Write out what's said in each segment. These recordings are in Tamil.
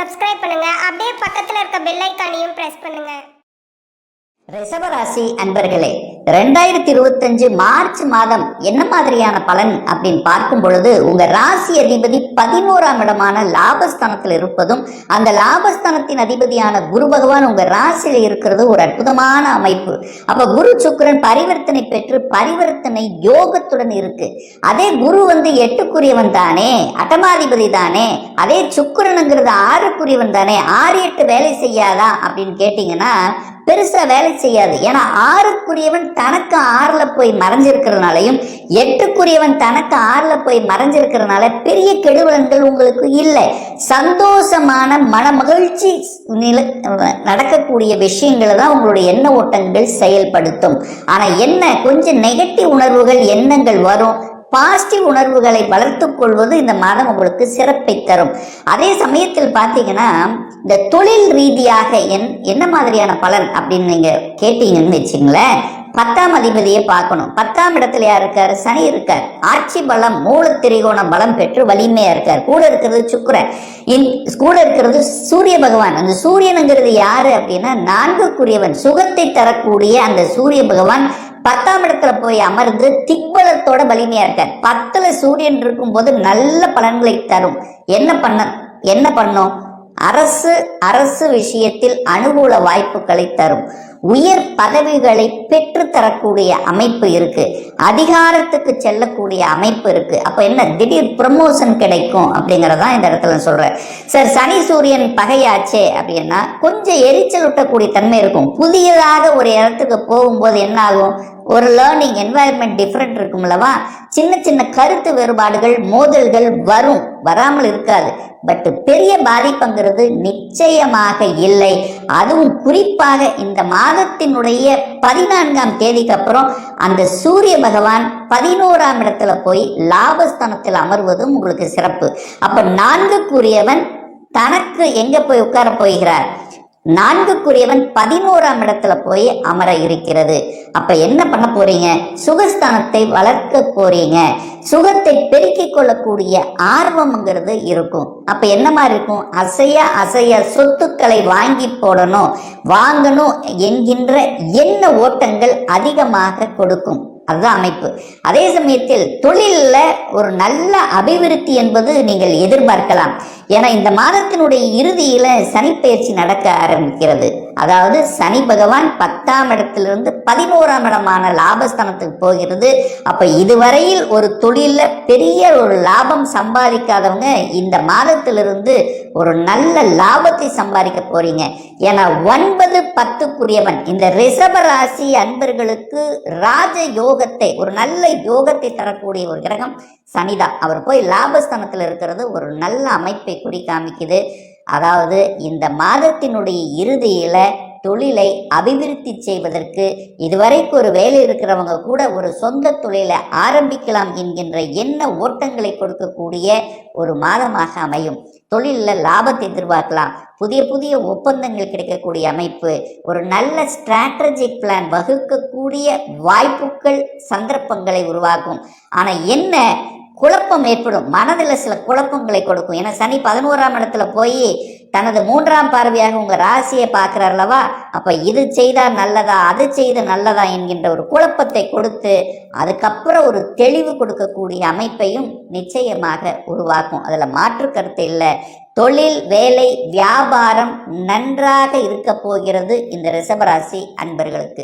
சப்ஸ்கிரைப் பண்ணுங்க. அப்படியே பக்கத்துல இருக்க பெல் ஐகானையும் பிரஸ் பண்ணுங்க. ரிஷபராசி அன்பர்களே, 2025 மார்ச் மாதம் என்ன மாதிரியான பலன் அப்படின்னு பார்க்கும் பொழுது, உங்க ராசி அதிபதி 11ஆம் இடமான லாபஸ்தானத்தில் இருப்பதும், அந்த லாபஸ்தானத்தின் அதிபதியான குரு பகவான் உங்க ராசியில இருக்கிறது ஒரு அற்புதமான அமைப்பு. அப்ப குரு சுக்கிரன் பரிவர்த்தனை பெற்று பரிவர்த்தனை யோகத்துடன் இருக்கு. அதே குரு 8க்குரியவன் தானே, அட்டமாதிபதி தானே, அதே சுக்கிரனுங்கிறது 6க்குரியவன் தானே, 6-8 வேலை செய்யாதா அப்படின்னு கேட்டீங்கன்னா பெருசா வேலை செய்யாது. ஏன்னா 6க்குரியவன் தனக்கு 6ல போய் மறைஞ்சிருக்கிறதுனாலையும் 8க்குரியவன் தனக்கு 6ல போய் மறைஞ்சிருக்கிறதுனால பெரிய கெடுபலன்கள் உங்களுக்கு இல்லை. சந்தோஷமான மன மகிழ்ச்சி நடக்கக்கூடிய விஷயங்களை தான் உங்களுடைய எண்ண ஓட்டங்கள் செயல்படுத்தும். ஆனா என்ன, கொஞ்சம் நெகட்டிவ் உணர்வுகள் எண்ணங்கள் வரும். பாசிட்டிவ் உணர்வுகளை வளர்த்துக் கொள்வது இந்த மாதம் உங்களுக்கு சிறப்பை தரும். அதே சமயத்தில் பார்த்தீங்கன்னா, இந்த தொழில் ரீதியாக என்ன மாதிரியான பலன் அப்படின்னு நீங்க கேட்டீங்கன்னு வச்சுங்களேன், 10ஆம் அதிபதியை பார்க்கணும். 10ஆம் இடத்துல யார் இருக்காரு? சனி இருக்கார். ஆட்சி பலம், மூல திரிகோண பலம் பெற்று வலிமையா இருக்கார். கூட இருக்கிறது சுக்கிரன், கூட இருக்கிறது சூரிய பகவான். அந்த சூரியனுங்கிறது யாரு அப்படின்னா 4க்குரியவன், சுகத்தை தரக்கூடிய அந்த சூரிய பகவான் 10ஆம் இடத்துல போய் அமர்ந்து திக்பலத்தோட வலிமையா இருக்கார். 10ல சூரியன் இருக்கும் போது நல்ல பலன்களை தரும். என்ன பண்ணும்? அரசு விஷயத்தில் அனுகூல வாய்ப்புகளை தரும். உயர் பதவிகளை பெற்று தரக்கூடிய அமைப்பு இருக்கு. அதிகாரத்துக்கு செல்லக்கூடிய அமைப்பு இருக்கு. அப்ப என்ன, திடீர் ப்ரமோஷன் கிடைக்கும் அப்படிங்கறதான் இந்த இடத்துல சொல்றேன். சார், சனி சூரியன் பகையாச்சே அப்படின்னா கொஞ்சம் எரிச்சல் ஊட்டக்கூடிய தன்மை இருக்கும். புதியதாக ஒரு இடத்துக்கு போகும்போது என்ன ஆகும், ஒரு லேர்னிங் என்வாயர்மெண்ட் டிஃப்ரெண்ட் இருக்கும்லவா, சின்ன சின்ன கருத்து வேறுபாடுகள், மோதல்கள் வரும், வராமல் இருக்காது. பட் பெரிய பாதிப்புங்கிறது நிச்சயமாக இல்லை. அதுவும் குறிப்பாக இந்த மாதத்தினுடைய 14ஆம் தேதிக்கு அப்புறம் அந்த சூரிய பகவான் 11ஆம் இடத்துல போய் லாபஸ்தானத்தில் அமர்வதும் உங்களுக்கு சிறப்பு. அப்ப 4க்குரியவன் தனக்கு எங்க போய் உட்கார போகிறார்? 4க்குரியவன் 11ஆம் இடத்துல போய் அமர இருக்கிறது. அப்ப என்ன பண்ண போறீங்க? சுகஸ்தானத்தை வளர்க்க போறீங்க. சுகத்தை பெருக்கிக் கொள்ளக்கூடிய ஆர்வம்ங்கிறது இருக்கும். அப்ப என்ன மாதிரி இருக்கும்? அசைய சொத்துக்களை வாங்கணும் என்கின்ற எண்ண ஓட்டங்கள் அதிகமாக கொடுக்கும். அதுதான் அமைப்பு. அதே சமயத்தில் தொழில்ல ஒரு நல்ல அபிவிருத்தி என்பது நீங்கள் எதிர்பார்க்கலாம். ஏன்னா இந்த மாதத்தினுடைய இறுதியில சனி பயிற்சி நடக்க ஆரம்பிக்கிறது. அதாவது சனி பகவான் 10ஆம் இடத்திலிருந்து 11ஆம் இடமான லாபஸ்தானத்துக்கு போகிறது. அப்ப இதுவரையில் ஒரு தொழில பெரிய ஒரு லாபம் சம்பாதிக்காதவங்க இந்த மாதத்திலிருந்து ஒரு நல்ல லாபத்தை சம்பாதிக்க போறீங்க. ஏன்னா 9-10க்குரியவன் இந்த ரிஷப ராசி அன்பர்களுக்கு ராஜ யோகத்தை, ஒரு நல்ல யோகத்தை தரக்கூடிய ஒரு கிரகம் சனிதான். அவர் போய் லாபஸ்தானத்தில் இருக்கிறது ஒரு நல்ல அமைப்பை குறி காமிக்குது. அதாவது இந்த மாதத்தினுடைய இறுதியில தொழிலை அபிவிருத்தி செய்வதற்கு, இதுவரைக்கு ஒரு வேலை இருக்கிறவங்க கூட ஒரு சொந்த தொழிலை ஆரம்பிக்கலாம் என்கின்ற எண்ண ஓட்டங்களை கொடுக்கக்கூடிய ஒரு மாதமாக அமையும். தொழிலில் லாபத்தை எதிர்பார்க்கலாம். புதிய ஒப்பந்தங்கள் கிடைக்கக்கூடிய அமைப்பு, ஒரு நல்ல ஸ்ட்ராட்டஜிக் பிளான் வகுக்கக்கூடிய வாய்ப்புகள், சந்தர்ப்பங்களை உருவாக்கும். ஆனா என்ன, குழப்பம் ஏற்படும். மனதில் சில குழப்பங்களை கொடுக்கும். ஏன்னா சனி 11ஆம் இடத்துல போய் தனது 3ஆம் பார்வையாக உங்க ராசியை பார்க்கிறார்லவா, அப்ப இது செய்தா நல்லதா, அது செய்த நல்லதா என்கின்ற ஒரு குழப்பத்தை கொடுத்து அதுக்கப்புறம் ஒரு தெளிவு கொடுக்கக்கூடிய அமைப்பையும் நிச்சயமாக உருவாக்கும். அதுல மாற்று கருத்து இல்லை. தொழில், வேலை, வியாபாரம் நன்றாக இருக்க போகிறது இந்த ரிஷபராசி அன்பர்களுக்கு.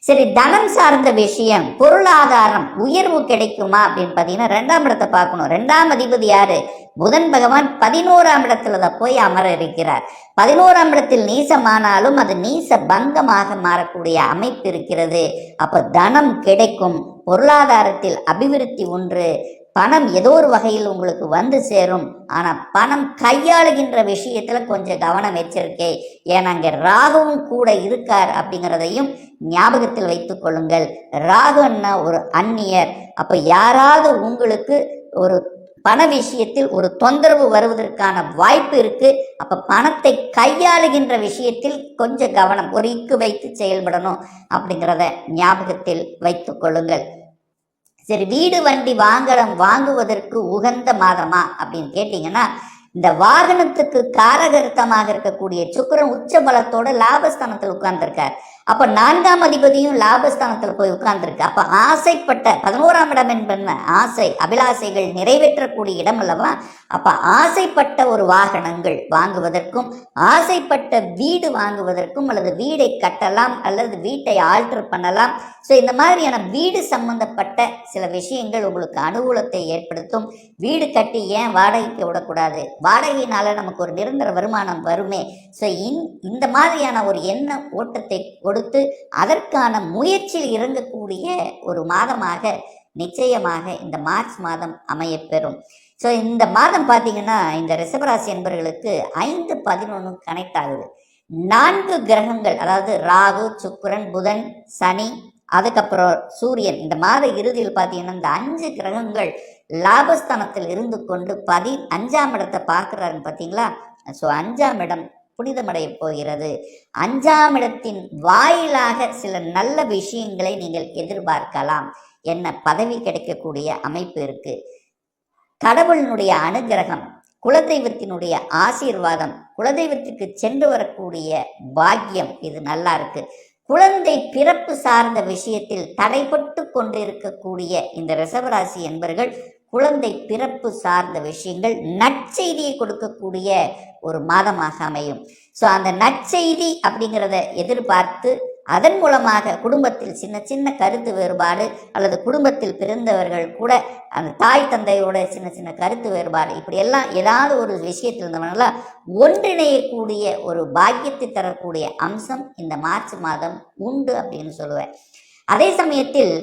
சரி, தனம் சார்ந்த விஷயம், பொருளாதாரம் உயர்வு கிடைக்குமா அப்படின்னு பார்த்தீங்கன்னா 2ஆம் இடத்தை பார்க்கணும். 2ஆம் அதிபதி யாரு? புதன் பகவான் 11ஆம் இடத்துல போய் அமர இருக்கிறார். 11ஆம் இடத்தில் நீசமானாலும் அது நீச பங்கமாக மாறக்கூடிய அமைப்பு இருக்கிறது. அப்ப தனம் கிடைக்கும், பொருளாதாரத்தில் அபிவிருத்தி ஒன்று, பணம் ஏதோ ஒரு வகையில் உங்களுக்கு வந்து சேரும். ஆனா பணம் கையாளுகின்ற விஷயத்துல கொஞ்சம் கவனம் எச்சரிக்கை. ஏன்னா அங்க ராகுவும் கூட இருக்கார் அப்படிங்கிறதையும் ஞாபகத்தில் வைத்துக் கொள்ளுங்கள். ராகுன்னா ஒரு அந்நியர். அப்ப யாராவது உங்களுக்கு ஒரு பண விஷயத்தில் ஒரு தொந்தரவு வருவதற்கான வாய்ப்பு இருக்கு. அப்ப பணத்தை கையாளுகின்ற விஷயத்தில் கொஞ்சம் கவனம், ஒரு இக்கு வைத்து செயல்படணும் அப்படிங்கிறத ஞாபகத்தில் வைத்துக் கொள்ளுங்கள். சரி, வீடு வண்டி வாங்குவதற்கு உகந்த மாதமா அப்படின்னு கேட்டீங்கன்னா இந்த வாகனத்துக்கு காரகர்த்தமாக இருக்கக்கூடிய சுக்கிரன் உச்ச பலத்தோட லாபஸ்தானத்தில் உட்கார்ந்துருக்கார். அப்ப 4ஆம் அதிபதியும் லாபஸ்தானத்துல போய் உட்கார்ந்துருக்கு. அப்ப ஆசைப்பட்ட 11ஆம் இடம் என்பன ஆசை அபிலாசைகள் நிறைவேற்றக்கூடிய இடம் அல்லவா. அப்ப ஆசைப்பட்ட ஒரு வாகனங்கள் வாங்குவதற்கும், ஆசைப்பட்ட வீடு வாங்குவதற்கும், அல்லது வீடை கட்டலாம் அல்லது வீட்டை ஆல்டர் பண்ணலாம். ஸோ இந்த மாதிரியான வீடு சம்பந்தப்பட்ட சில விஷயங்கள் உங்களுக்கு அனுகூலத்தை ஏற்படுத்தும். வீடு கட்டி ஏன் வாடகைக்கு விடக்கூடாது, வாடகையினால நமக்கு ஒரு நிரந்தர வருமானம் வருமே. ஸோ இந்த மாதிரியான ஒரு எண்ண ஓட்டத்தை கொடுத்து அதற்கான முயற்சியில் இறங்கக்கூடிய ஒரு மாதமாக நிச்சயமாக இந்த மார்ச் மாதம் அமையப்பெறும். ஸோ இந்த மாதம் பார்த்தீங்கன்னா இந்த ரிஷபராசி என்பவர்களுக்கு 5-11 கனெக்ட் ஆகுது. 4 கிரகங்கள், அதாவது ராகு, சுக்கிரன், புதன், சனி, அதுக்கப்புறம் சூரியன். இந்த மாத இறுதியில் பார்த்தீங்கன்னா இந்த 5 கிரகங்கள் லாபஸ்தானத்தில் இருந்து கொண்டு 5ஆம் இடத்தை பார்க்குறாருன்னு பார்த்தீங்களா. ஸோ 5ஆம் இடம் புனிதமடைய போகிறது. 5ஆம் இடத்தின் வாயிலாக சில நல்ல விஷயங்களை நீங்கள் எதிர்பார்க்கலாம். என்ன பதவி கிடைக்கக்கூடிய அமைப்பு இருக்கு. கடவுளினுடைய அனுகிரகம், குலதெய்வத்தினுடைய ஆசீர்வாதம், குலதெய்வத்திற்கு சென்று வரக்கூடிய பாக்கியம், இது நல்லா இருக்கு. குழந்தை பிறப்பு சார்ந்த விஷயத்தில் தடைப்பட்டு கொண்டிருக்கக்கூடிய இந்த ரிஷபராசி என்பவர்கள் குழந்தை பிறப்பு சார்ந்த விஷயங்கள் நற்செய்தியை கொடுக்கக்கூடிய ஒரு மாதமாக அமையும். ஸோ அந்த நற்செய்தி அப்படிங்கிறத எதிர்பார்த்து அதன் மூலமாக குடும்பத்தில் சின்ன சின்ன கருத்து வேறுபாடு, அல்லது குடும்பத்தில் பிறந்தவர்கள் கூட அந்த தாய் தந்தையோட சின்ன சின்ன கருத்து வேறுபாடு, இப்படியெல்லாம் ஏதாவது ஒரு விஷயத்தில் இருந்தவங்களாம் ஒன்றிணையக்கூடிய ஒரு பாக்கியத்தை தரக்கூடிய அம்சம் இந்த மார்ச் மாதம் உண்டு அப்படின்னு சொல்லுவேன். அதே சமயத்தில்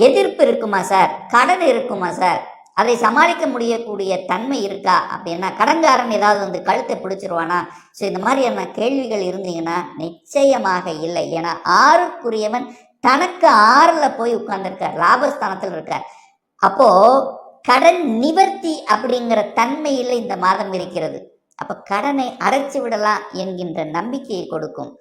எதிர்ப்பு இருக்குமா சார், கடன் இருக்குமா சார், அதை சமாளிக்க முடியக்கூடிய தன்மை இருக்கா அப்படின்னா, கடன்காரன் ஏதாவது வந்து கழுத்தை பிடிச்சிருவானா, ஸோ இந்த மாதிரியான கேள்விகள் இருந்தீங்கன்னா நிச்சயமாக இல்லை. ஏன்னா 6க்குரியவன் தனக்கு 6ல் போய் உட்கார்ந்துருக்கார், லாபஸ்தானத்தில் இருக்கார். அப்போ கடன் நிவர்த்தி அப்படிங்கிற தன்மையில் இந்த மாதம் இருக்கிறது. அப்ப கடனை அடைச்சு விடலாம் என்கின்ற நம்பிக்கையை கொடுக்கும்.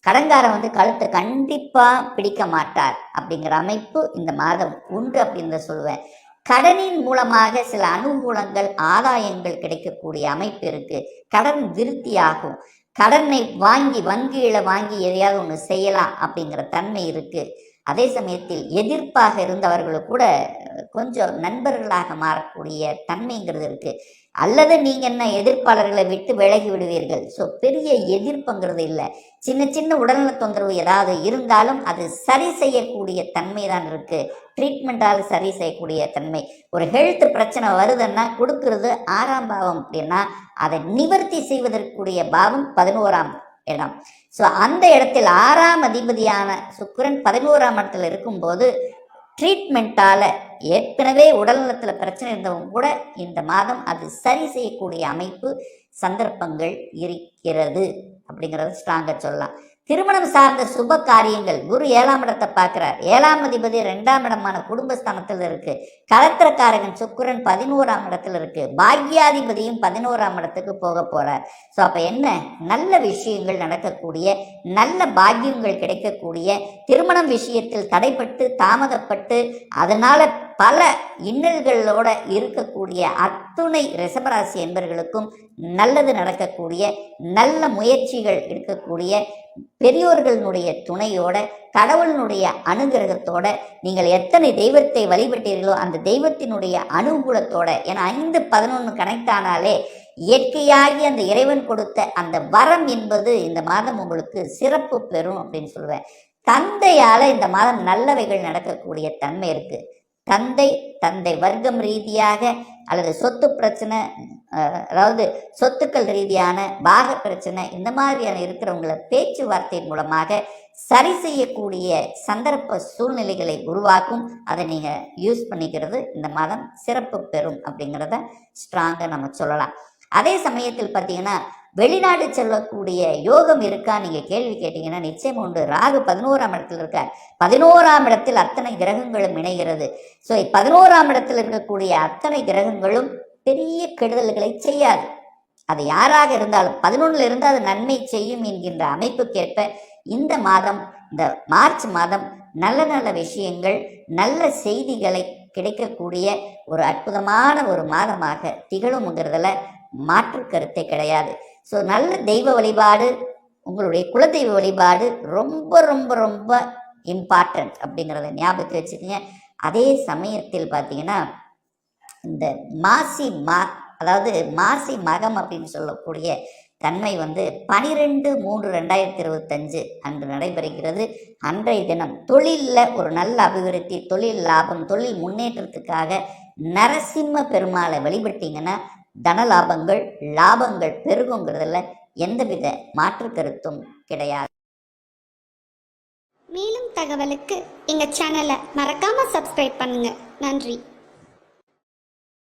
கடன்காரன் வந்து கழுத்தை கண்டிப்பா பிடிக்க மாட்டார் அப்படிங்கிற அமைப்பு இந்த மாதம் உண்டு அப்படின்னு சொல்லுவேன். கடனின் மூலமாக சில அனுகூலங்கள், ஆதாயங்கள் கிடைக்கக்கூடிய அமைப்பு இருக்கு. கடன் விருத்தியாகும். கடனை வாங்கி வங்கியில வாங்கி எதையாவது ஒன்று செய்யலாம் அப்படிங்கிற தன்மை இருக்கு. அதே சமயத்தில் எதிர்ப்பாக இருந்தவர்களும் கூட கொஞ்சம் நண்பர்களாக மாறக்கூடிய தன்மைங்கிறது இருக்கு. அல்லது நீங்க என்ன எதிர்ப்பாளர்களை விட்டு விலகி விடுவீர்கள். ஸோ பெரிய எதிர்ப்புங்கிறது இல்லை. சின்ன சின்ன உடல்நல தொந்தரவு ஏதாவது இருந்தாலும் அது சரி செய்யக்கூடிய தன்மை தான் இருக்கு. ட்ரீட்மெண்டால் சரி செய்யக்கூடிய தன்மை. ஒரு ஹெல்த் பிரச்சனை வருதுன்னா கொடுக்கறது 6ஆம் பாவம் அப்படின்னா அதை நிவர்த்தி செய்வதற்குரிய பாவம் 11ஆம் இடம். ஸோ அந்த இடத்தில் 6ஆம் அதிபதியான சுக்கிரன் 11ஆம் இடத்துல இருக்கும்போது ட்ரீட்மெண்ட்டால ஏற்கனவே உடல்நலத்தில் பிரச்சனை இருந்தவங்க கூட இந்த மாதம் அது சரி செய்யக்கூடிய அமைப்பு, சந்தர்ப்பங்கள் இருக்கிறது அப்படிங்கிறத ஸ்ட்ராங்கா சொல்லலாம். திருமணம் சார்ந்த சுப காரியங்கள், குரு 7ஆம் இடத்தை பார்க்கிறார். 7ஆம் அதிபதி 2ஆம் இடமான குடும்பஸ்தானத்தில் இருக்கு. கலத்திரக்காரகன் சுக்கிரன் 11ஆம் இடத்துல இருக்கு. பாக்யாதிபதியும் 11ஆம் இடத்துக்கு போக போறார். ஸோ அப்ப என்ன, நல்ல விஷயங்கள் நடக்கக்கூடிய, நல்ல பாக்கியங்கள் கிடைக்கக்கூடிய, திருமணம் விஷயத்தில் தடைப்பட்டு தாமதப்பட்டு அதனால பல இன்னல்களோட இருக்கக்கூடிய அத்துணை ரிஷபராசி என்பவர்களுக்கும் நல்லது நடக்கக்கூடிய, நல்ல முயற்சிகள் இருக்கக்கூடிய, பெரியோர்களுடைய துணையோட, கடவுளினுடைய அனுகிரகத்தோட, நீங்கள் எத்தனை தெய்வத்தை வழிபட்டீர்களோ அந்த தெய்வத்தினுடைய அனுகூலத்தோட, ஏன்னா 5-11 கனெக்ட் ஆனாலே இயற்கையாகி அந்த இறைவன் கொடுத்த அந்த வரம் என்பது இந்த மாதம் உங்களுக்கு சிறப்பு பெறும் அப்படின்னு சொல்லுவேன். தந்தையால இந்த மாதம் நல்லவைகள் நடக்கக்கூடிய தன்மை இருக்கு. தந்தை வர்க்கம் ரீதியாக அல்லது சொத்து பிரச்சனை, அதாவது சொத்துக்கள் ரீதியான பாக பிரச்சனை, இந்த மாதிரியான இருக்கிறவங்களை பேச்சுவார்த்தை மூலமாக சரி செய்யக்கூடிய சந்தர்ப்ப சூழ்நிலைகளை உருவாக்கும். அதை நீங்க யூஸ் பண்ணிக்கிறது இந்த மாதம் சிறப்பு பெறும் அப்படிங்கிறத ஸ்ட்ராங்கா நம்ம சொல்லலாம். அதே சமயத்தில் பார்த்தீங்கன்னா வெளிநாடு செல்லக்கூடிய யோகம் இருக்கா நீங்க கேள்வி கேட்டீங்கன்னா நிச்சயம் உண்டு. ராகு 11ஆம் இடத்தில் இருக்கார். 11ஆம் இடத்தில் அத்தனை கிரகங்களும் இணைகிறது. ஸோ 11ஆம் இடத்தில் இருக்கக்கூடிய அத்தனை கிரகங்களும் பெரிய கெடுதல்களை செய்யாது. அது யாராக இருந்தாலும் 11ல் இருந்து அது நன்மை செய்யும் என்கின்ற அமைப்புக்கேற்ப இந்த மாதம், இந்த மார்ச் மாதம் நல்ல நல்ல விஷயங்கள், நல்ல செய்திகளை கிடைக்கக்கூடிய ஒரு அற்புதமான ஒரு மாதமாக திகழும்ங்கிறதுல மாற்று கருத்தே கிடையாது. ஸோ நல்ல தெய்வ வழிபாடு, உங்களுடைய குலதெய்வ வழிபாடு ரொம்ப ரொம்ப ரொம்ப இம்பார்ட்டன்ட் அப்படிங்கிறத ஞாபகத்தில் வச்சுக்கோங்க. அதே சமயத்தில் பார்த்தீங்கன்னா இந்த அதாவது மாசி மகம் அப்படின்னு சொல்லக்கூடிய தன்மை 12/3/2025 அன்று நடைபெறுகிறது. அன்றைய தினம் தொழிலில் ஒரு நல்ல அபிவிருத்தி, தொழில் லாபம், தொழில் முன்னேற்றத்துக்காக நரசிம்ம பெருமாளை வழிபட்டீங்கன்னா தன லாபங்கள் பெருகுங்கிறதுல எந்தவித மாற்று கருத்தும் கிடையாது. மேலும் தகவலுக்கு எங்கள் சேனலை மறக்காமல் சப்ஸ்கிரைப் பண்ணுங்கள். நன்றி.